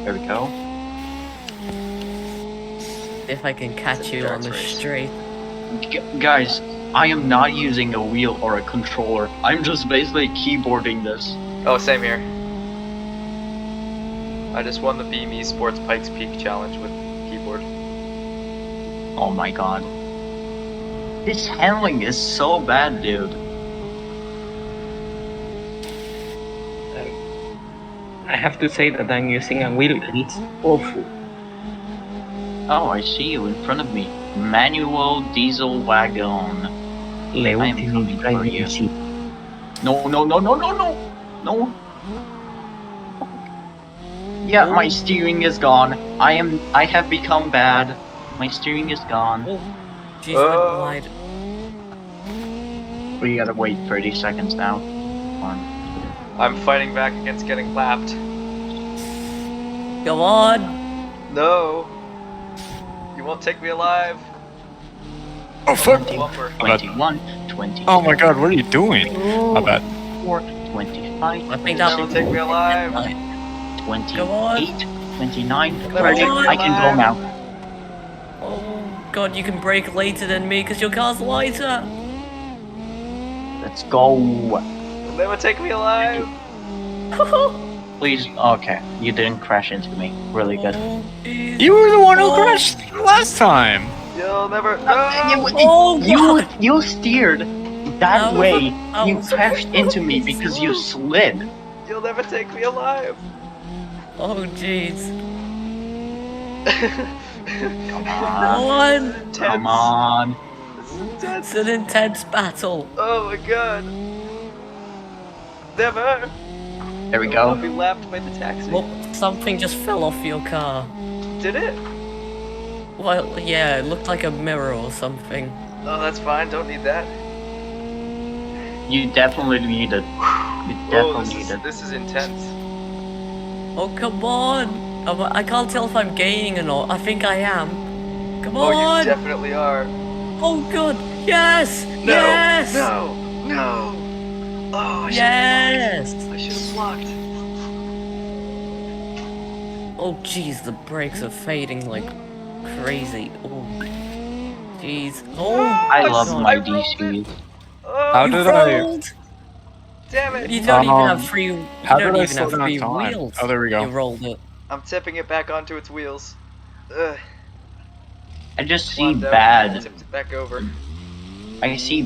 There we go. If I can catch you on the straight. Guys, I am not using a wheel or a controller. I'm just basically keyboarding this. Oh, same here. I just won the Beam Esports Pikes Peak Challenge with keyboard. Oh my god. This handling is so bad, dude. I have to say that I'm using a wheel and it's awful. Oh, I see you in front of me. Manual diesel wagon. Le I am ultime coming for you. driving. No, no, no, no, no, no! No! Yeah, my steering is gone. I have become bad. My steering is gone. Oh, jeez, went wide. We gotta wait 30 seconds now. I'm fighting back against getting lapped. Go on! No! You won't take me alive! Oh fuck! 21, 20. Oh my god, what are you doing? My bad. 25. I think That that will take me alive! 28, 29. Never Right, take me I can go alive. now. Oh god, you can brake later than me because your car's lighter! Let's go. You'll never take me alive! Please. Okay, you didn't crash into me. Really good. Oh, jeez. You were the one who crashed last time! You'll never. No! Oh god! You steered that way. I You was- crashed into me because you slid. You'll never take me alive! Oh jeez. Come Come on. on! Come on. This is intense! It's an intense battle. Oh my god! Never! There we I'll go. be lapped by the taxi. Oh, something just fell off your car. Did it? Well, yeah, it looked like a mirror or something. Oh, that's fine. Don't need that. You definitely need it. You Oh, definitely need it. this is intense. Oh, come on! I can't tell if I'm gaining or not. I think I am. Come Oh, on! you definitely are. Oh, good! Yes! No! Yes! No! No! Oh, I Yes! should have blocked. Oh, jeez, the brakes are fading like crazy. Oh, jeez. Oh, I love God. my I rolled DCs. Oh, How You did I- rolled! damn it! You don't even have Um, free. You how don't did I even slow have down free time? wheels. Oh, there we go. You rolled it. I'm tipping it back onto its wheels. Ugh. I just Come see on, Dev. bad. Tipped it back over. I see